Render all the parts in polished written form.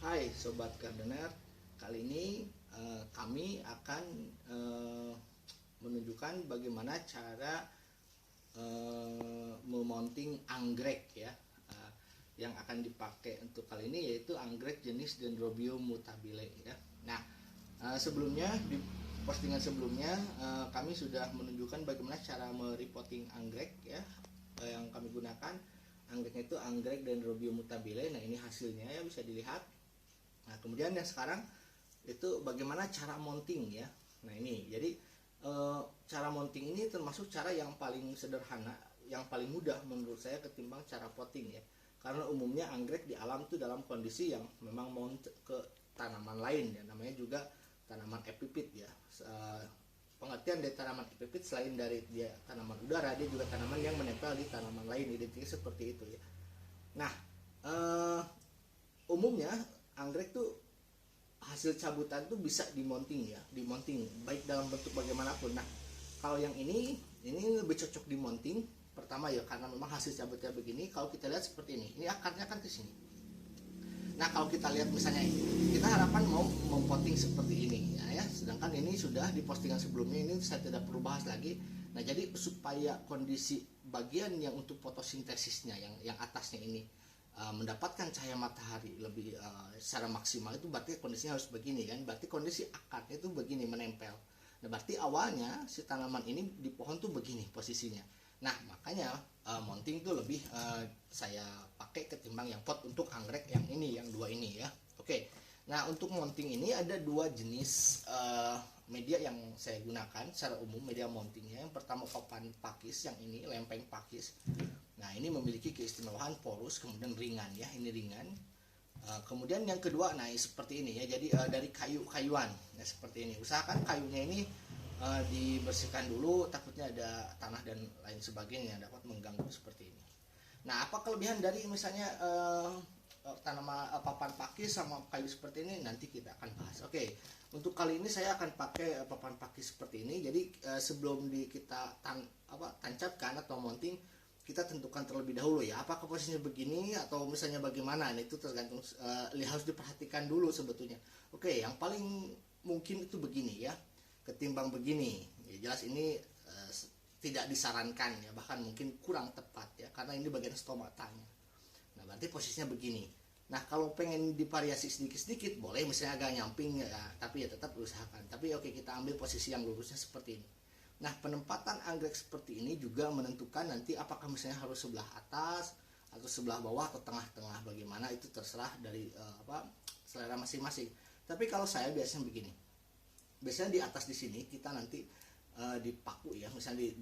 Hai Sobat Gardener, kali ini kami akan menunjukkan bagaimana cara memounting anggrek ya. Yang akan dipakai untuk kali ini yaitu anggrek jenis Dendrobium mutabile ya. Nah, sebelumnya di postingan sebelumnya kami sudah menunjukkan bagaimana cara merepotting anggrek ya. Yang kami gunakan anggreknya itu anggrek Dendrobium mutabile. Nah, ini hasilnya ya, bisa dilihat. Nah, kemudian yang sekarang itu bagaimana cara mounting ya. Nah, ini jadi cara mounting ini termasuk cara yang paling sederhana, yang paling mudah menurut saya ketimbang cara potting ya. Karena umumnya anggrek di alam tuh dalam kondisi yang memang mount ke tanaman lain ya, namanya juga tanaman epipit ya. Pengertian dari tanaman epipit selain dari dia tanaman udara, dia juga tanaman yang menempel di tanaman lain, identiknya seperti itu ya. Nah, umumnya anggrek tuh hasil cabutan tuh bisa dimonting ya, dimonting baik dalam bentuk bagaimanapun. Nah, kalau yang ini lebih cocok dimonting. Pertama ya karena memang hasil cabutnya begini. Kalau kita lihat seperti ini akarnya kan ke sini. Nah, kalau kita lihat misalnya kita harapan mau mempoting seperti ini ya, sedangkan ini sudah di postingan sebelumnya, ini saya tidak perlu bahas lagi. Nah, jadi supaya kondisi bagian yang untuk fotosintesisnya yang atasnya ini mendapatkan cahaya matahari lebih secara maksimal, itu berarti kondisinya harus begini kan, berarti kondisi akarnya itu begini menempel. Nah, berarti awalnya si tanaman ini di pohon tuh begini posisinya. Nah, makanya mounting tuh lebih saya pakai ketimbang yang pot untuk anggrek yang ini, yang dua ini ya. Oke. Nah, untuk mounting ini ada dua jenis media yang saya gunakan secara umum media mountingnya. Yang pertama papan pakis, yang ini lempeng pakis. Nah, ini memiliki keistimewaan porus, kemudian ringan ya, ini ringan. Kemudian yang kedua, nah seperti ini ya, jadi dari kayu-kayuan ya, seperti ini. Usahakan kayunya ini dibersihkan dulu, takutnya ada tanah dan lain sebagainya dapat mengganggu seperti ini. Nah, apa kelebihan dari misalnya tanaman papan pakis sama kayu seperti ini, nanti kita akan bahas. Oke, untuk kali ini saya akan pakai papan pakis seperti ini. Jadi sebelum kita tancapkan atau mounting, kita tentukan terlebih dahulu ya, apakah posisinya begini atau misalnya bagaimana. Nah, itu tergantung, harus diperhatikan dulu sebetulnya. Oke, yang paling mungkin itu begini ya, ketimbang begini ya, jelas ini tidak disarankan ya, bahkan mungkin kurang tepat ya, karena ini bagian stomatanya. Nah, berarti posisinya begini. Nah, kalau pengen divariasi sedikit-sedikit boleh, misalnya agak nyamping ya, tapi ya tetap usahakan. Tapi oke, kita ambil posisi yang lurusnya seperti ini. Nah, penempatan anggrek seperti ini juga menentukan nanti apakah misalnya harus sebelah atas atau sebelah bawah atau tengah-tengah, bagaimana itu terserah dari selera masing-masing. Tapi kalau saya biasanya begini, biasanya di atas di sini kita nanti dipaku ya, misalnya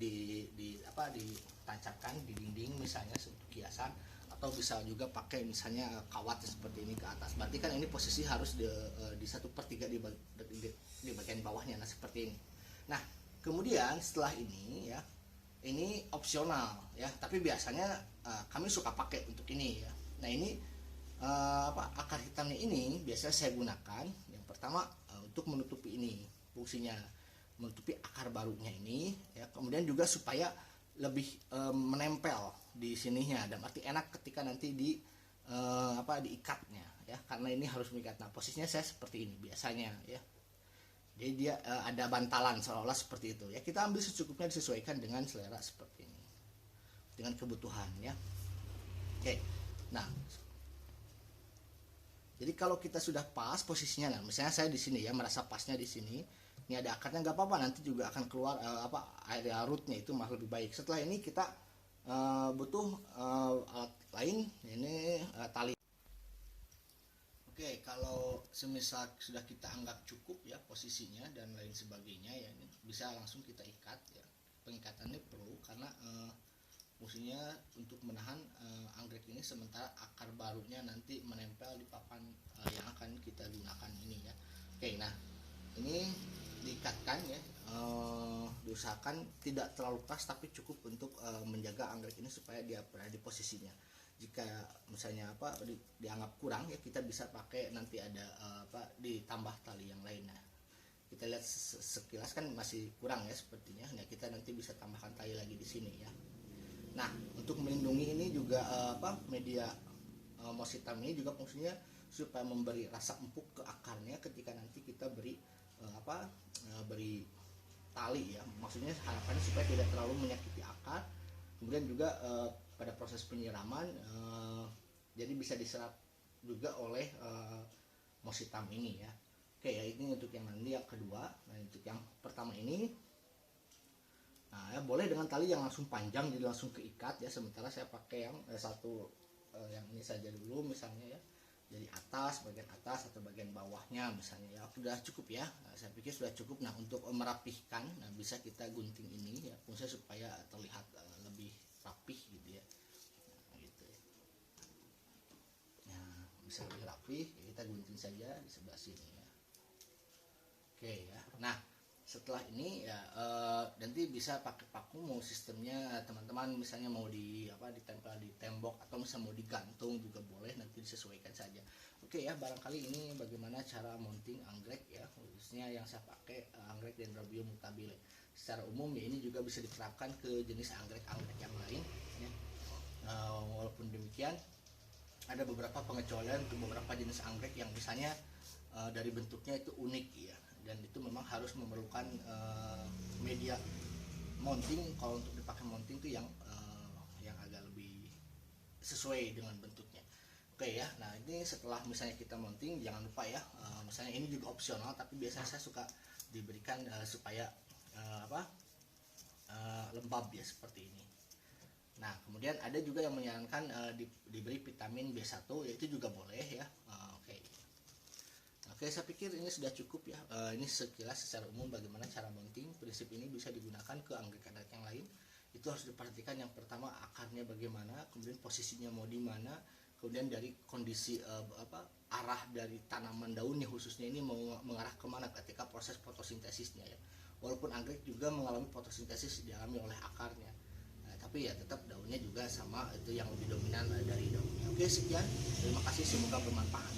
ditancapkan di dinding misalnya untuk hiasan, atau bisa juga pakai misalnya kawat seperti ini ke atas. Berarti kan ini posisi harus di 1/3 di bagian bawahnya. Nah, seperti ini. Nah, kemudian setelah ini ya, ini opsional ya, tapi biasanya kami suka pakai untuk ini ya. Nah, ini akar hitamnya ini biasanya saya gunakan yang pertama untuk menutupi ini, fungsinya menutupi akar barunya ini ya. Kemudian juga supaya lebih menempel di sininya, dan arti enak ketika nanti diikatnya ya, karena ini harus mengikat. Nah, posisinya saya seperti ini biasanya ya. Jadi dia ada bantalan seolah-olah seperti itu ya. Kita ambil secukupnya, disesuaikan dengan selera seperti ini, dengan kebutuhan ya. Oke. Nah, jadi kalau kita sudah pas posisinya, nah misalnya saya di sini ya, merasa pasnya di sini, ini ada akarnya, nggak apa-apa, nanti juga akan keluar area rootnya, itu malah lebih baik. Setelah ini kita butuh alat lain, ini tali. Oke, kalau semisal sudah kita anggap cukup ya posisinya dan lain sebagainya ya, ini bisa langsung kita ikat ya. Pengikatannya perlu karena fungsinya untuk menahan anggrek ini sementara akar barunya nanti menempel di papan yang akan kita gunakan ini ya. Oke, nah ini diikatkan ya, diusahakan tidak terlalu keras tapi cukup untuk menjaga anggrek ini supaya dia berada di posisinya. Jika misalnya dianggap kurang ya, kita bisa pakai nanti ada ditambah tali yang lain. Nah, kita lihat sekilas kan masih kurang ya sepertinya. Nah, kita nanti bisa tambahkan tali lagi di sini ya. Nah, untuk melindungi ini juga media moss hitam ini juga fungsinya supaya memberi rasa empuk ke akarnya ketika nanti kita beri beri tali ya. Maksudnya harapannya supaya tidak terlalu menyakiti akar. Kemudian juga pada proses penyiraman jadi bisa diserap juga oleh mositam ini ya. Oke ya, ini untuk yang nanti yang kedua. Nah untuk yang pertama ini, nah ya, boleh dengan tali yang langsung panjang jadi langsung keikat ya. Sementara saya pakai yang yang ini saja dulu misalnya ya, jadi bagian atas atau bagian bawahnya misalnya ya. Sudah cukup ya, nah, saya pikir sudah cukup. Nah untuk merapihkan, nah bisa kita gunting ini ya, fungsinya supaya terlihat lebih rapih gitu ya. Nah, gitu ya. Nah bisa lebih rapih, kita gunting saja di sebelah sini ya. Oke ya. Nah setelah ini ya nanti bisa pakai paku, mau sistemnya teman-teman misalnya mau ditempel di tembok atau misalnya mau digantung juga boleh, nanti disesuaikan saja. Oke ya, barangkali ini bagaimana cara mounting anggrek ya, khususnya yang saya pakai anggrek Dendrobium mutabile. Secara umum ya ini juga bisa diterapkan ke jenis anggrek-anggrek yang lain ya. Walaupun demikian ada beberapa pengecualian untuk beberapa jenis anggrek yang misalnya dari bentuknya itu unik ya, dan itu memang harus memerlukan media mounting. Kalau untuk dipakai mounting itu yang agak lebih sesuai dengan bentuknya. Oke ya, nah ini setelah misalnya kita mounting, jangan lupa ya, misalnya ini juga opsional tapi biasanya saya suka diberikan supaya lembab ya seperti ini. Nah kemudian ada juga yang menyarankan diberi vitamin B1 ya, itu juga boleh ya. Oke, saya pikir ini sudah cukup ya. Ini sekilas secara umum bagaimana cara mounting. Prinsip ini bisa digunakan ke anggrek-anggrek yang lain. Itu harus diperhatikan yang pertama akarnya bagaimana, kemudian posisinya mau di mana, kemudian dari kondisi arah dari tanaman daunnya khususnya ini mau mengarah kemana ketika proses fotosintesisnya ya. Walaupun anggrek juga mengalami fotosintesis dialami oleh akarnya. Tapi ya tetap daunnya juga sama, itu yang lebih dominan dari daunnya. Oke, sekian. Terima kasih, semoga bermanfaat.